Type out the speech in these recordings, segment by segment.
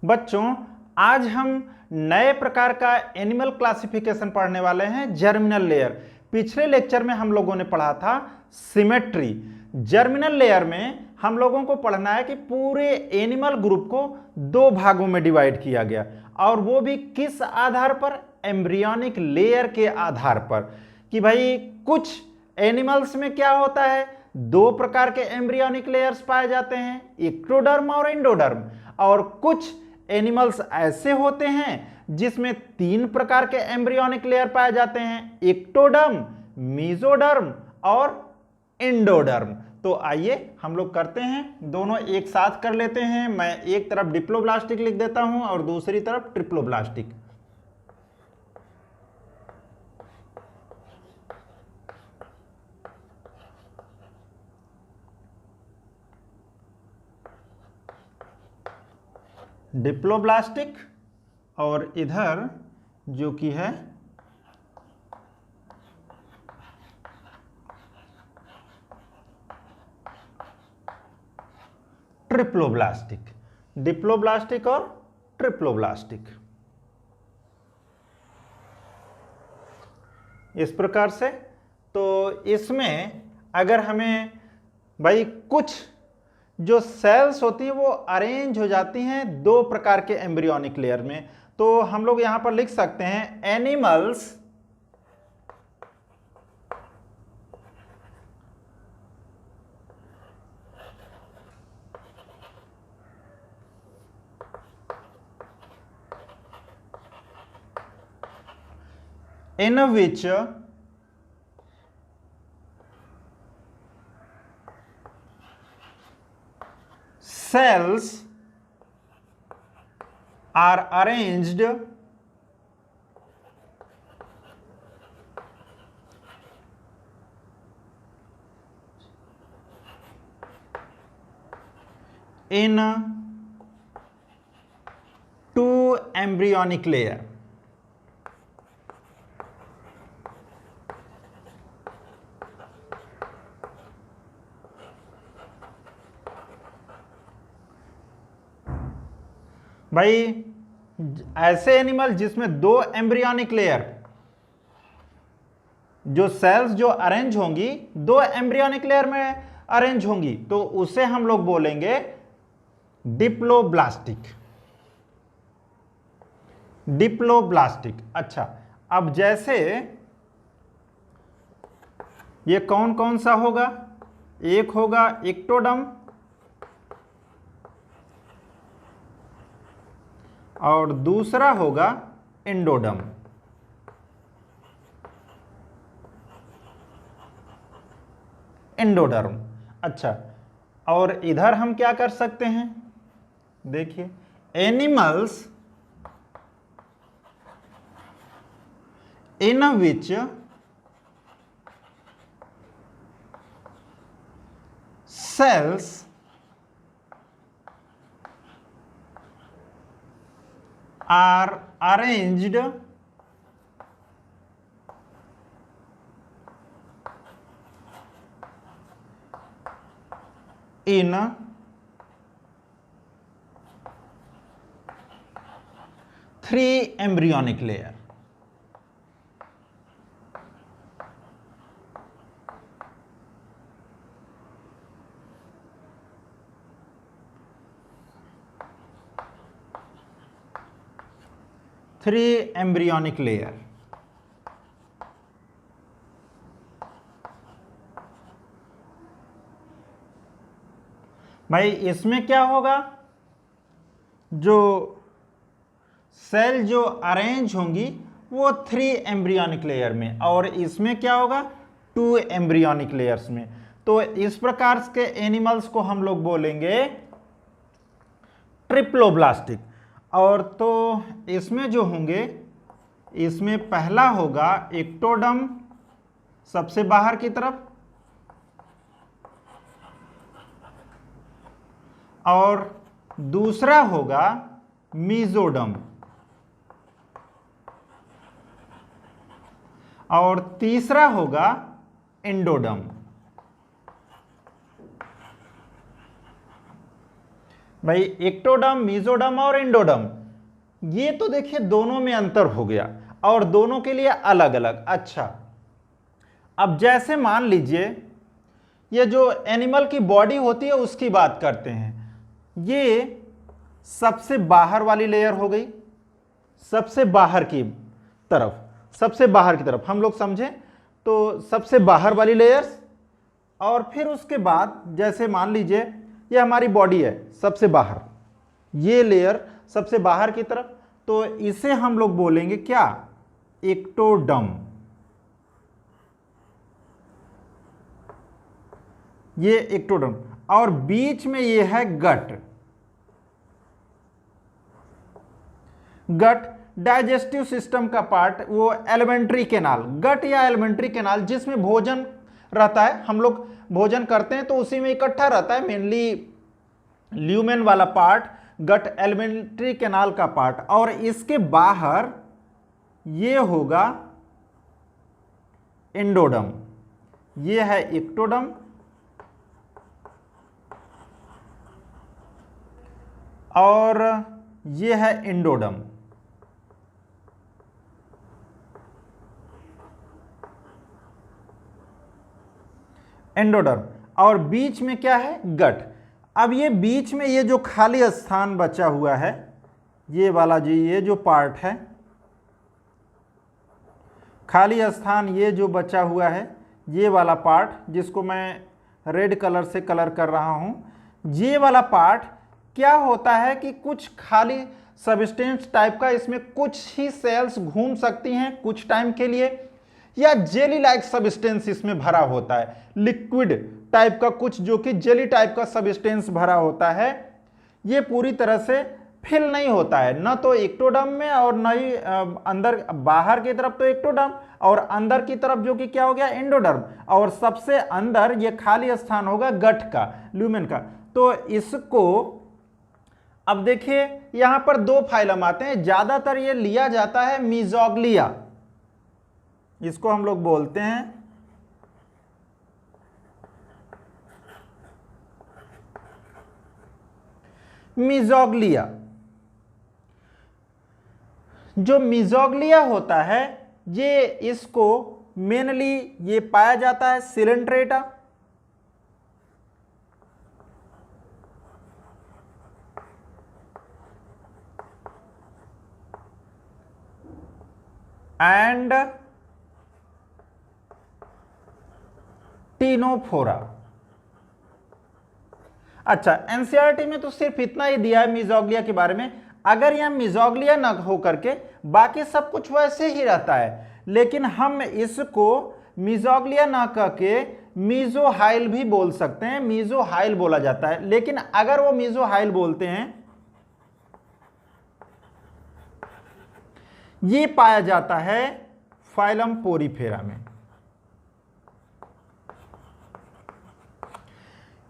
बच्चों, आज हम नए प्रकार का एनिमल क्लासिफिकेशन पढ़ने वाले हैं, जर्मिनल लेयर। पिछले लेक्चर में हम लोगों ने पढ़ा था सिमेट्री। जर्मिनल लेयर में हम लोगों को पढ़ना है कि पूरे एनिमल ग्रुप को दो भागों में डिवाइड किया गया, और वो भी किस आधार पर? एम्ब्रियोनिक लेयर के आधार पर। कि भाई कुछ एनिमल्स में क्या होता है, दो प्रकार के एम्ब्रियोनिक लेयर्स पाए जाते हैं, एक्टोडर्म और एंडोडर्म। और कुछ एनिमल्स ऐसे होते हैं जिसमें तीन प्रकार के एम्ब्रियोनिक लेयर पाए जाते हैं, एक्टोडर्म, मेसोडर्म और एंडोडर्म। तो आइए हम लोग करते हैं, दोनों एक साथ कर लेते हैं। मैं एक तरफ डिप्लोब्लास्टिक लिख देता हूं और दूसरी तरफ ट्रिप्लोब्लास्टिक। डिप्लोब्लास्टिक और इधर जो कि है ट्रिप्लोब्लास्टिक। डिप्लोब्लास्टिक और ट्रिप्लोब्लास्टिक इस प्रकार से। तो इसमें अगर हमें भाई कुछ जो सेल्स होती है वो अरेंज हो जाती हैं दो प्रकार के एम्ब्रियोनिक लेयर में, तो हम लोग यहां पर लिख सकते हैं animals in which cells are arranged in two embryonic layer। भाई ऐसे एनिमल जिसमें दो एम्ब्रियोनिक लेयर, जो सेल्स जो अरेंज होंगी दो एम्ब्रियोनिक लेयर में अरेंज होंगी, तो उसे हम लोग बोलेंगे डिप्लोब्लास्टिक। डिप्लोब्लास्टिक। अच्छा, अब जैसे ये कौन कौन सा होगा? एक होगा एक्टोडर्म और दूसरा होगा एंडोडर्म। एंडोडर्म। अच्छा, और इधर हम क्या कर सकते हैं? देखिए, animals in which cells are arranged in three embryonic layer। Three embryonic layer. भाई इसमें क्या होगा, जो सेल जो अरेंज होंगी वो थ्री एम्ब्रियोनिक लेयर में, और इसमें क्या होगा, टू एम्ब्रियोनिक लेयर्स में। तो इस प्रकार के एनिमल्स को हम लोग बोलेंगे ट्रिप्लोब्लास्टिक। और तो इसमें जो होंगे, इसमें पहला होगा एक्टोडर्म सबसे बाहर की तरफ, और दूसरा होगा मेसोडर्म, और तीसरा होगा एंडोडर्म। भाई एक्टोडर्म, मेसोडर्म और एंडोडर्म, ये तो देखिए दोनों में अंतर हो गया और दोनों के लिए अलग अलग। अच्छा, अब जैसे मान लीजिए ये जो एनिमल की बॉडी होती है उसकी बात करते हैं। ये सबसे बाहर वाली लेयर हो गई, सबसे बाहर की तरफ, सबसे बाहर की तरफ हम लोग समझें तो सबसे बाहर वाली लेयर्स, और फिर उसके बाद जैसे मान लीजिए ये हमारी बॉडी है सबसे बाहर, ये लेयर सबसे बाहर की तरफ, तो इसे हम लोग बोलेंगे क्या, एक्टोडर्म। ये एक्टोडर्म, और बीच में ये है गट। गट डाइजेस्टिव सिस्टम का पार्ट, वो एलिमेंट्री कैनाल, गट या एलिमेंट्री कैनाल जिसमें भोजन रहता है, हम लोग भोजन करते हैं तो उसी में इकट्ठा रहता है, मेनली ल्यूमेन वाला पार्ट गट एलिमेंट्री कैनाल का पार्ट, और इसके बाहर ये होगा एंडोडर्म। ये है एक्टोडर्म और ये है एंडोडर्म। एंडोडर्म, और बीच में क्या है, गट। अब ये बीच में ये जो खाली स्थान बचा हुआ है, ये वाला जी, ये जो पार्ट है खाली स्थान, ये जो बचा हुआ है, ये वाला पार्ट जिसको मैं रेड कलर से कलर कर रहा हूं, ये वाला पार्ट क्या होता है कि कुछ खाली सब्सटेंस टाइप का, इसमें कुछ ही सेल्स घूम सकती हैं कुछ टाइम के लिए, या जेली लाइक सब्सटेंस इसमें भरा होता है, लिक्विड टाइप का कुछ जो कि जेली टाइप का सब्सटेंस भरा होता है। ये पूरी तरह से फिल नहीं होता है, न तो एक्टोडर्म में और न ही अंदर बाहर की तरफ तो एक्टोडर्म, और अंदर की तरफ जो कि क्या हो गया, एंडोडर्म, और सबसे अंदर ये खाली स्थान होगा गट का, ल्यूमेन का। तो इसको अब देखिए यहां पर दो फाइलम आते हैं, ज्यादातर ये लिया जाता है मीजोग्लिया, इसको हम लोग बोलते हैं मीजोग्लिया। जो मीजोग्लिया होता है ये, इसको मेनली ये पाया जाता है सिलेंट्रेटा, एंड टीनोफोरा। अच्छा, एनसीईआरटी में तो सिर्फ इतना ही दिया है मीजोग्लिया के बारे में। अगर यह मीजोग्लिया ना हो करके बाकी सब कुछ वैसे ही रहता है, लेकिन हम इसको मीजोग्लिया ना कह के मीजोहाइल भी बोल सकते हैं, मीजोहाइल बोला जाता है। लेकिन अगर वो मीजोहाइल बोलते हैं, ये पाया जाता है फाइलम पोरीफेरा में।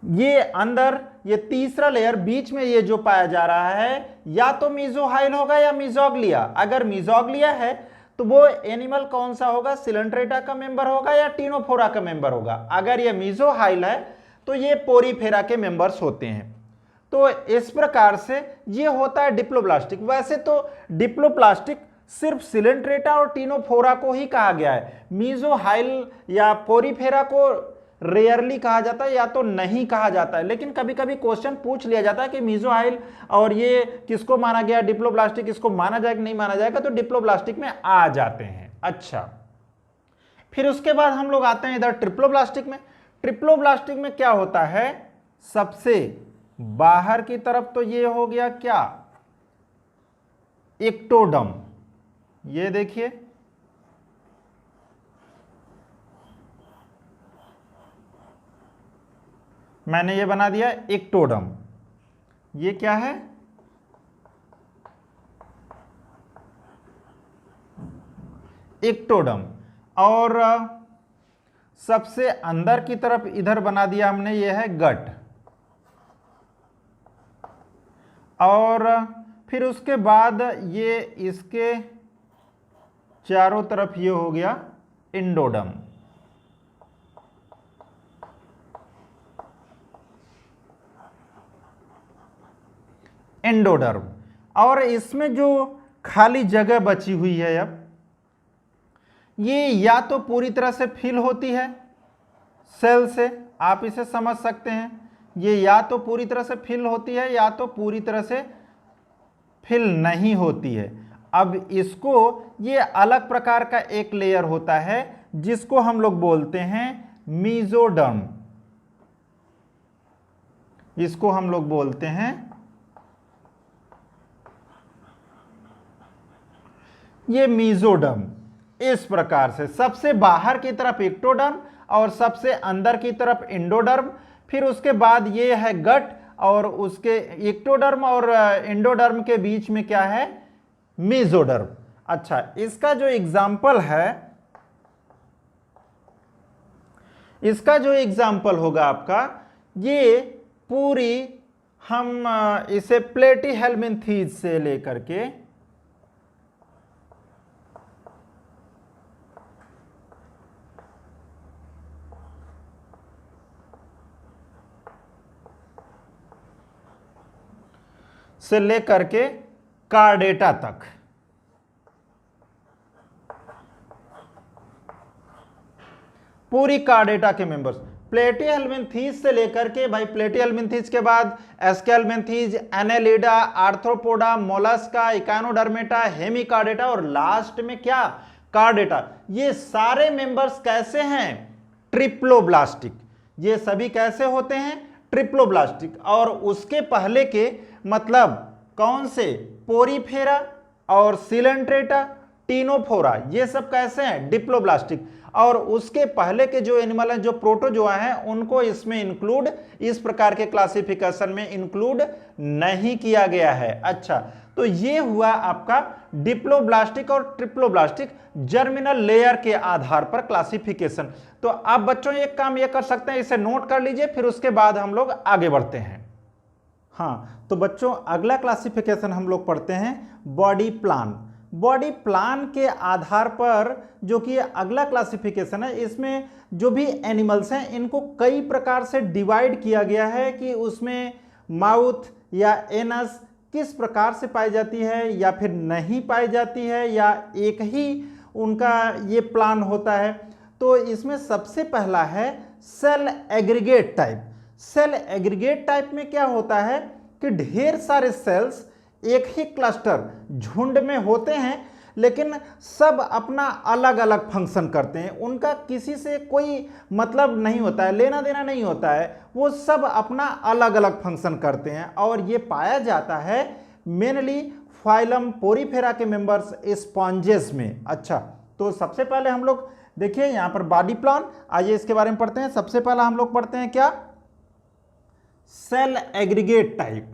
ये अंदर ये तीसरा लेयर बीच में ये जो पाया जा रहा है, या तो मीजोहाइल होगा या मीजोग्लिया। अगर मीजोग्लिया है तो वो एनिमल कौन सा होगा, सिलेंट्रेटा का मेंबर होगा या टीनोफोरा का मेंबर होगा। अगर ये मीजोहाइल है तो ये पोरीफेरा के मेंबर्स होते हैं। तो इस प्रकार से ये होता है डिप्लोब्लास्टिक। वैसे तो डिप्लोप्लास्टिक सिर्फ सिलेंट्रेटा और टीनोफोरा को ही कहा गया है, मीजोहाइल या पोरीफेरा को रेयरली कहा जाता है या तो नहीं कहा जाता है। लेकिन कभी कभी क्वेश्चन पूछ लिया जाता है कि मीजोहाइल और ये किसको माना गया, डिप्लोब्लास्टिक इसको माना जाएगा नहीं माना जाएगा, तो डिप्लोब्लास्टिक में आ जाते हैं। अच्छा, फिर उसके बाद हम लोग आते हैं इधर ट्रिप्लोब्लास्टिक में। ट्रिप्लोब्लास्टिक में क्या होता है, सबसे बाहर की तरफ तो ये हो गया क्या, एक्टोडर्म। ये देखिए मैंने ये बना दिया एक्टोडर्म। ये क्या है, एक्टोडर्म। और सबसे अंदर की तरफ इधर बना दिया हमने, ये है गट। और फिर उसके बाद ये इसके चारों तरफ ये हो गया एंडोडर्म। एंडोडर्म। और इसमें जो खाली जगह बची हुई है अब, ये या तो पूरी तरह से फिल होती है सेल से, आप इसे समझ सकते हैं, ये या तो पूरी तरह से फिल होती है या तो पूरी तरह से फिल नहीं होती है। अब इसको, ये अलग प्रकार का एक लेयर होता है जिसको हम लोग बोलते हैं मीजोडर्म। इसको हम लोग बोलते हैं, ये मीजोडर्म। इस प्रकार से सबसे बाहर की तरफ एक्टोडर्म और सबसे अंदर की तरफ एंडोडर्म, फिर उसके बाद ये है गट, और उसके एक्टोडर्म और एंडोडर्म के बीच में क्या है, मीजोडर्म। अच्छा, इसका जो एग्जाम्पल है, इसका जो एग्जाम्पल होगा आपका, ये पूरी हम इसे प्लेटीहेल्मिन्थीज से लेकर के कार्डेटा तक, पूरी कार्डेटा के मेंबर्स, प्लेटीहेल्मिन्थीज से लेकर के, भाई प्लेटीहेल्मिन्थीज के बाद aschelminthes, annelida, arthropoda, mollusca, echinodermata, hemichordata और लास्ट में क्या, कार्डेटा। ये सारे मेंबर्स कैसे हैं, ट्रिप्लोब्लास्टिक। ये सभी कैसे होते हैं, ट्रिप्लोब्लास्टिक। और उसके पहले के मतलब कौन से, पोरीफेरा और सिलेंट्रेटा, टीनोफोरा, ये सब कैसे हैं, डिप्लोब्लास्टिक। और उसके पहले के जो एनिमल हैं, जो प्रोटोजोआ हैं, उनको इसमें इंक्लूड, इस प्रकार के क्लासिफिकेशन में इंक्लूड नहीं किया गया है। अच्छा, तो ये हुआ आपका डिप्लोब्लास्टिक और ट्रिप्लोब्लास्टिक जर्मिनल लेयर के आधार पर क्लासिफिकेशन। तो आप बच्चों एक काम ये कर सकते हैं, इसे नोट कर लीजिए, फिर उसके बाद हम लोग आगे बढ़ते हैं। हाँ, तो बच्चों अगला क्लासिफिकेशन हम लोग पढ़ते हैं बॉडी प्लान। बॉडी प्लान के आधार पर जो कि अगला क्लासिफिकेशन है, इसमें जो भी एनिमल्स हैं इनको कई प्रकार से डिवाइड किया गया है कि उसमें माउथ या एनस किस प्रकार से पाई जाती है या फिर नहीं पाई जाती है, या एक ही उनका ये प्लान होता है। तो इसमें सबसे पहला है cell aggregate type. Cell aggregate type में क्या होता है कि ढेर सारे सेल्स एक ही क्लस्टर झुंड में होते हैं, लेकिन सब अपना अलग अलग फंक्शन करते हैं, उनका किसी से कोई मतलब नहीं होता है, लेना देना नहीं होता है, वो सब अपना अलग अलग फंक्शन करते हैं। और ये पाया जाता है मेनली फाइलम पोरीफेरा के मेंबर्स स्पॉन्जेस में। अच्छा, तो सबसे पहले हम लोग देखिए यहाँ पर बॉडी प्लान, आइए इसके बारे में पढ़ते हैं। सबसे पहला हम लोग पढ़ते हैं क्या, cell aggregate type.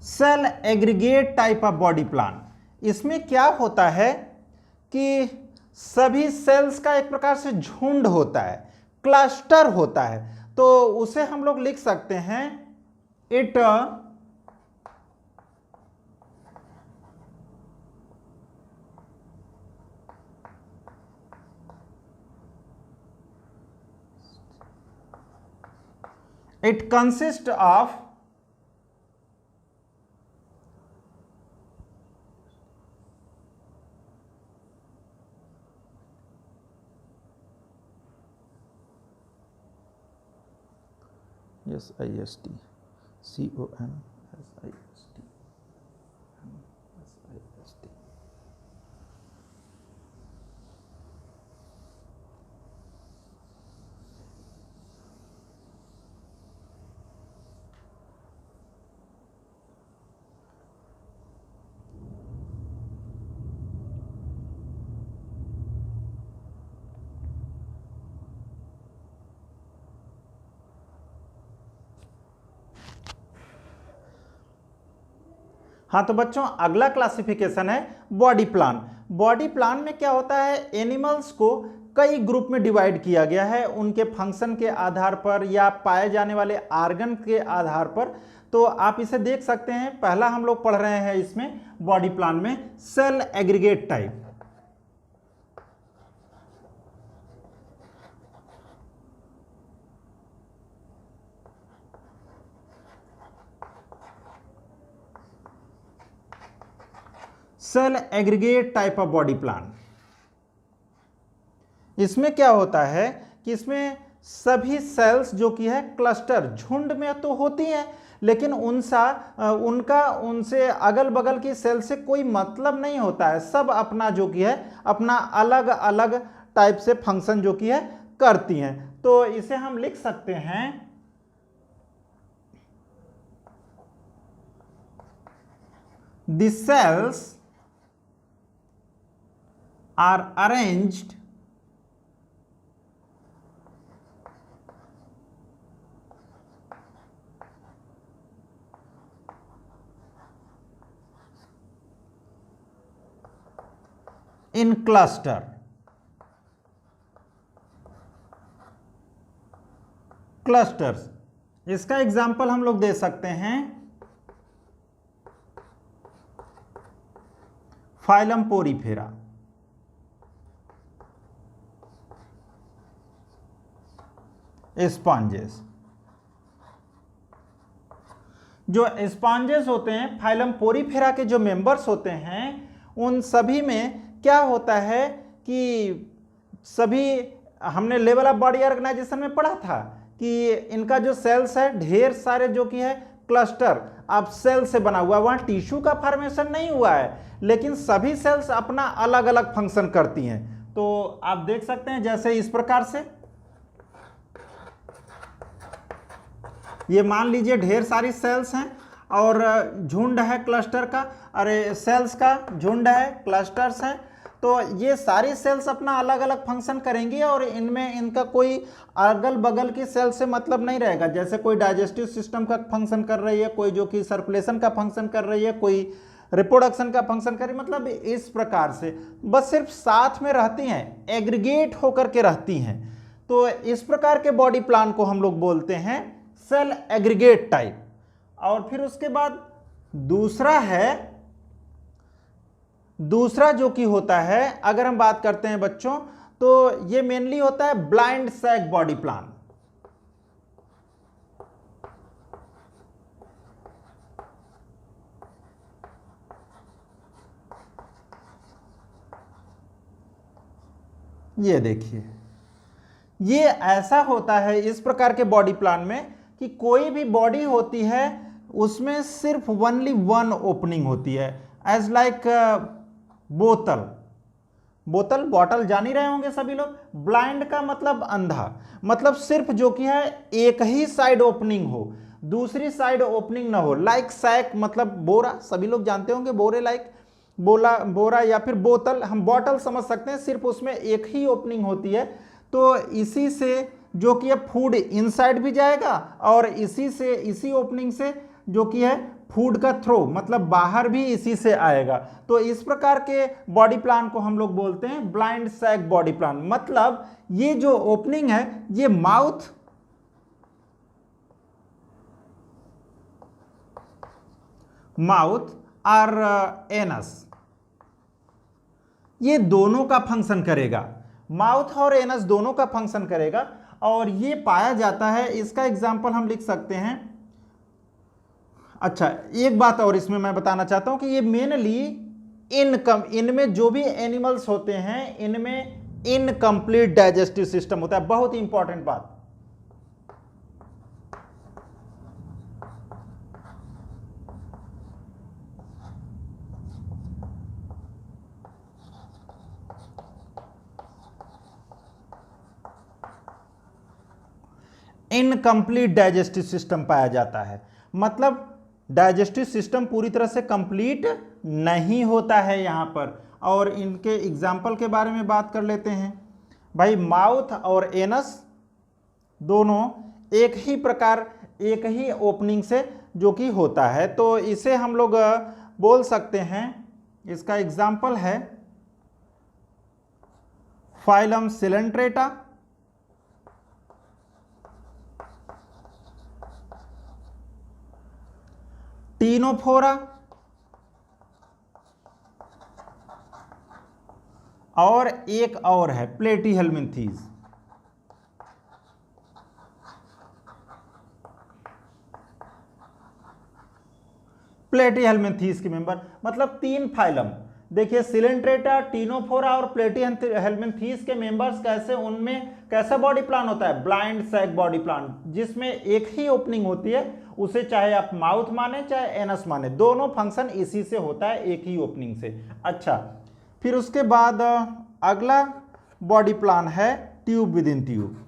Cell aggregate type of body plan, इसमें क्या होता है कि सभी सेल्स का एक प्रकार से झुंड होता है, क्लस्टर होता है। तो उसे हम लोग लिख सकते हैं it consist of SIST CONSIST SIST। हाँ, तो बच्चों अगला क्लासिफिकेशन है बॉडी प्लान। बॉडी प्लान में क्या होता है, एनिमल्स को कई ग्रुप में डिवाइड किया गया है उनके फंक्शन के आधार पर या पाए जाने वाले आर्गन के आधार पर। तो आप इसे देख सकते हैं। पहला हम लोग पढ़ रहे हैं इसमें बॉडी प्लान में cell aggregate type. Cell aggregate type of body plan. इसमें क्या होता है कि इसमें सभी सेल्स जो कि है क्लस्टर झुंड में तो होती हैं, लेकिन उनसे अगल बगल की सेल से कोई मतलब नहीं होता है। सब अपना जो कि है अपना अलग अलग टाइप से फंक्शन जो कि है करती हैं। तो इसे हम लिख सकते हैं the cells are arranged in cluster. Clusters, इसका एग्जाम्पल हम लोग दे सकते हैं फाइलम पोरीफेरा। स्पॉन्जेस, जो स्पॉन्जेस होते हैं फाइलम पोरीफेरा के जो मेंबर्स होते हैं, उन सभी में क्या होता है कि सभी हमने लेवल ऑफ बॉडी ऑर्गेनाइजेशन में पढ़ा था कि इनका जो सेल्स है ढेर सारे जो कि है क्लस्टर अब सेल से बना हुआ, वहां टिश्यू का फॉर्मेशन नहीं हुआ है, लेकिन सभी सेल्स अपना अलग अलग फंक्शन करती हैं। तो आप देख सकते हैं जैसे इस प्रकार से, ये मान लीजिए ढेर सारी सेल्स हैं और झुंड है क्लस्टर का, अरे सेल्स का झुंड है, क्लस्टर्स हैं। तो ये सारी सेल्स अपना अलग अलग फंक्शन करेंगी और इनमें इनका कोई अगल बगल की सेल से मतलब नहीं रहेगा। जैसे कोई डाइजेस्टिव सिस्टम का फंक्शन कर रही है, कोई जो कि सर्कुलेशन का फंक्शन कर रही है, कोई रिप्रोडक्शन का फंक्शन कर रही है, मतलब इस प्रकार से बस सिर्फ साथ में रहती हैं, एग्रीगेट होकर के रहती हैं। तो इस प्रकार के बॉडी प्लान को हम लोग बोलते हैं सेल एग्रीगेट टाइप। और फिर उसके बाद दूसरा जो कि होता है, अगर हम बात करते हैं बच्चों, तो ये मेनली होता है ब्लाइंड सैक बॉडी प्लान। ये देखिए, ये ऐसा होता है इस प्रकार के बॉडी प्लान में कि कोई भी बॉडी होती है उसमें सिर्फ ओनली वन ओपनिंग होती है। एज लाइक बॉटल जान ही रहे होंगे सभी लोग। ब्लाइंड का मतलब अंधा, मतलब सिर्फ जो कि है एक ही साइड ओपनिंग हो, दूसरी साइड ओपनिंग ना हो। लाइक सैक मतलब बोरा, सभी लोग जानते होंगे बोरे, लाइक बोरा या फिर बोतल, हम बॉटल समझ सकते हैं, सिर्फ उसमें एक ही ओपनिंग होती है। तो इसी से जो कि है फूड इनसाइड भी जाएगा और इसी ओपनिंग से जो कि है फूड का थ्रो मतलब बाहर भी इसी से आएगा। तो इस प्रकार के बॉडी प्लान को हम लोग बोलते हैं ब्लाइंड सैक बॉडी प्लान। मतलब ये जो ओपनिंग है ये माउथ और एनस, ये दोनों का फंक्शन करेगा, माउथ और एनस दोनों का फंक्शन करेगा। और ये पाया जाता है, इसका एग्जांपल हम लिख सकते हैं। अच्छा, एक बात और इसमें मैं बताना चाहता हूं कि ये मेनली इनमें जो भी एनिमल्स होते हैं इनमें इनकम्प्लीट डाइजेस्टिव सिस्टम होता है। बहुत ही इंपॉर्टेंट बात, इनकम्प्लीट डाइजेस्टिव सिस्टम पाया जाता है। मतलब डाइजेस्टिव सिस्टम पूरी तरह से कंप्लीट नहीं होता है यहां पर। और इनके एग्जाम्पल के बारे में बात कर लेते हैं। भाई माउथ और एनस दोनों एक ही ओपनिंग से जो कि होता है। तो इसे हम लोग बोल सकते हैं, इसका एग्जाम्पल है फाइलम सिलेंट्रेटा, टीनोफोरा और एक और है प्लेटीहेल्मिन्थीज। प्लेटीहेल्मिन्थीज के मेंबर, मतलब 3 फाइलम। देखिए सिलेंट्रेटा, टीनोफोरा और प्लेटीहेल्मिन्थीज के मेंबर्स कैसे, उनमें कैसा बॉडी प्लान होता है, ब्लाइंड सैक बॉडी प्लान, जिसमें एक ही ओपनिंग होती है, उसे चाहे आप माउथ माने चाहे एनस माने, दोनों फंक्शन इसी से होता है, एक ही ओपनिंग से। अच्छा, फिर उसके बाद अगला बॉडी प्लान है tube with in tube.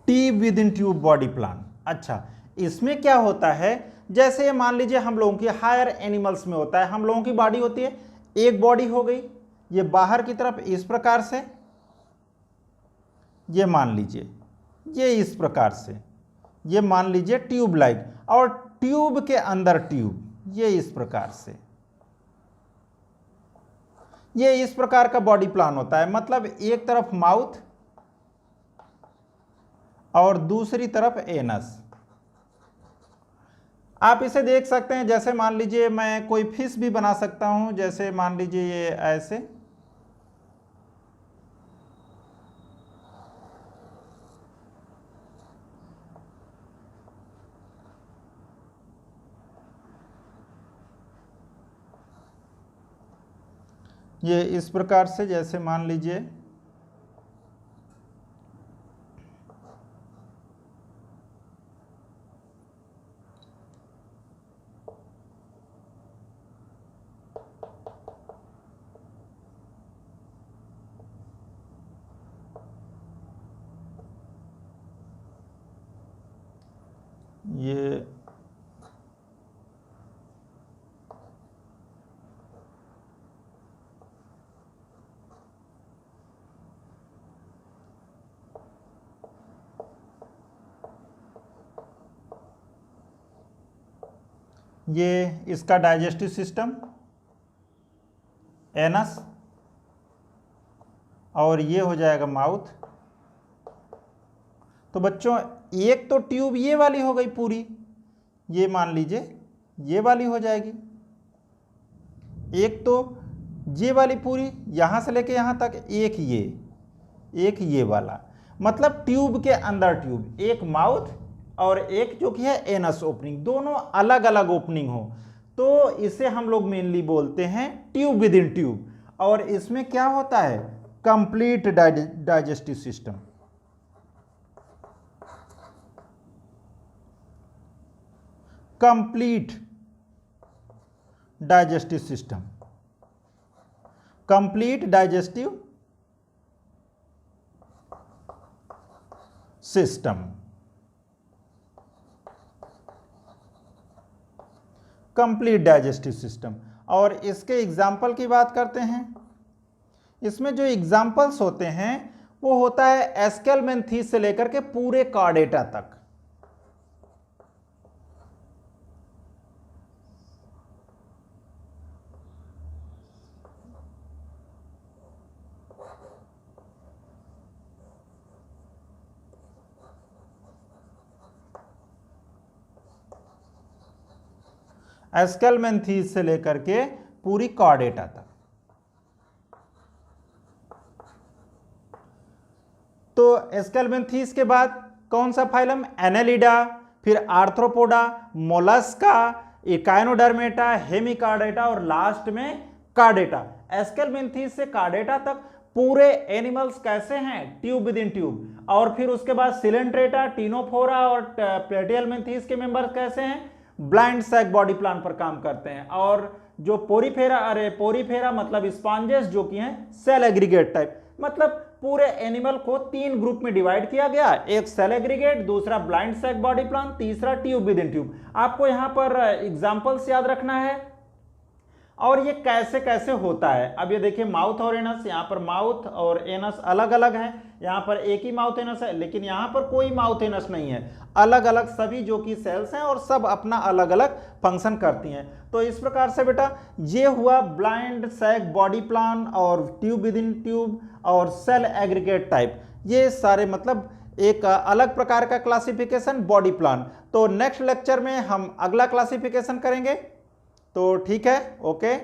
Tube with in tube body plan. अच्छा, इसमें क्या होता है, जैसे मान लीजिए हम लोगों की हायर एनिमल्स में होता है, हम लोगों की बॉडी होती है, एक बॉडी हो गई, ये बाहर की तरफ इस प्रकार से, ये मान लीजिए ये इस प्रकार से, ये मान लीजिए ट्यूब लाइक, और ट्यूब के अंदर ट्यूब, ये इस प्रकार से, ये इस प्रकार का बॉडी प्लान होता है। मतलब एक तरफ माउथ और दूसरी तरफ एनस। आप इसे देख सकते हैं, जैसे मान लीजिए मैं कोई फिश भी बना सकता हूं, जैसे मान लीजिए ये ऐसे, ये इस प्रकार से, जैसे मान लीजिए ये इसका डाइजेस्टिव सिस्टम एनस, और ये हो जाएगा माउथ। तो बच्चों एक तो ट्यूब ये वाली हो गई पूरी, ये मान लीजिए ये वाली हो जाएगी, एक तो ये वाली पूरी यहां से लेके यहां तक, एक ये वाला, मतलब ट्यूब के अंदर ट्यूब, एक माउथ और एक जो कि है एनस ओपनिंग, दोनों अलग अलग ओपनिंग हो, तो इसे हम लोग मेनली बोलते हैं ट्यूब विद इन ट्यूब। और इसमें क्या होता है, complete digestive system. Complete digestive system, complete digestive system, complete digestive system. और इसके एग्जाम्पल की बात करते हैं, इसमें जो एग्जाम्पल्स होते हैं वो होता है एस्केलमेंथीस से लेकर के पूरे कार्डेटा तक। एस्केलमेंथीस से लेकर के पूरी कार्डेटा तक। तो एस्केलमेंथीस के बाद कौन सा फाइलम, एनेलिडा, फिर आर्थ्रोपोडा, मोलस्का, इकाइनोडर्मेटा, हेमिकार्डेटा और लास्ट में कार्डेटा। एस्केलमेंथीस से कार्डेटा तक पूरे एनिमल्स कैसे हैं, ट्यूब विद इन ट्यूब। और फिर उसके बाद सिलेंट्रेटा, टीनोफोरा और प्लेटिहेल्मिन्थीस के मेंबर्स कैसे हैं, ब्लाइंड सैक बॉडी प्लान पर काम करते हैं। और जो पोरीफेरा मतलब स्पॉन्जेस जो कि हैं सेल एग्रीगेट टाइप, मतलब पूरे एनिमल को 3 ग्रुप में डिवाइड किया गया, एक सेल एग्रीगेट, दूसरा ब्लाइंड सैक बॉडी प्लान, तीसरा ट्यूब विद इन ट्यूब। आपको यहां पर एग्जांपल्स याद रखना है, और ये कैसे कैसे होता है। अब ये देखिए माउथ और एनस, यहाँ पर माउथ और एनस अलग अलग है, यहाँ पर एक ही माउथ एनस है, लेकिन यहाँ पर कोई माउथ एनस नहीं है, अलग अलग सभी जो कि सेल्स हैं और सब अपना अलग अलग फंक्शन करती हैं। तो इस प्रकार से बेटा ये हुआ ब्लाइंड सैक बॉडी प्लान और ट्यूब विद इन ट्यूब और सेल एग्रीगेट टाइप, ये सारे मतलब एक अलग प्रकार का क्लासिफिकेशन बॉडी प्लान। तो नेक्स्ट लेक्चर में हम अगला क्लासिफिकेशन करेंगे। तो ठीक है, ओके।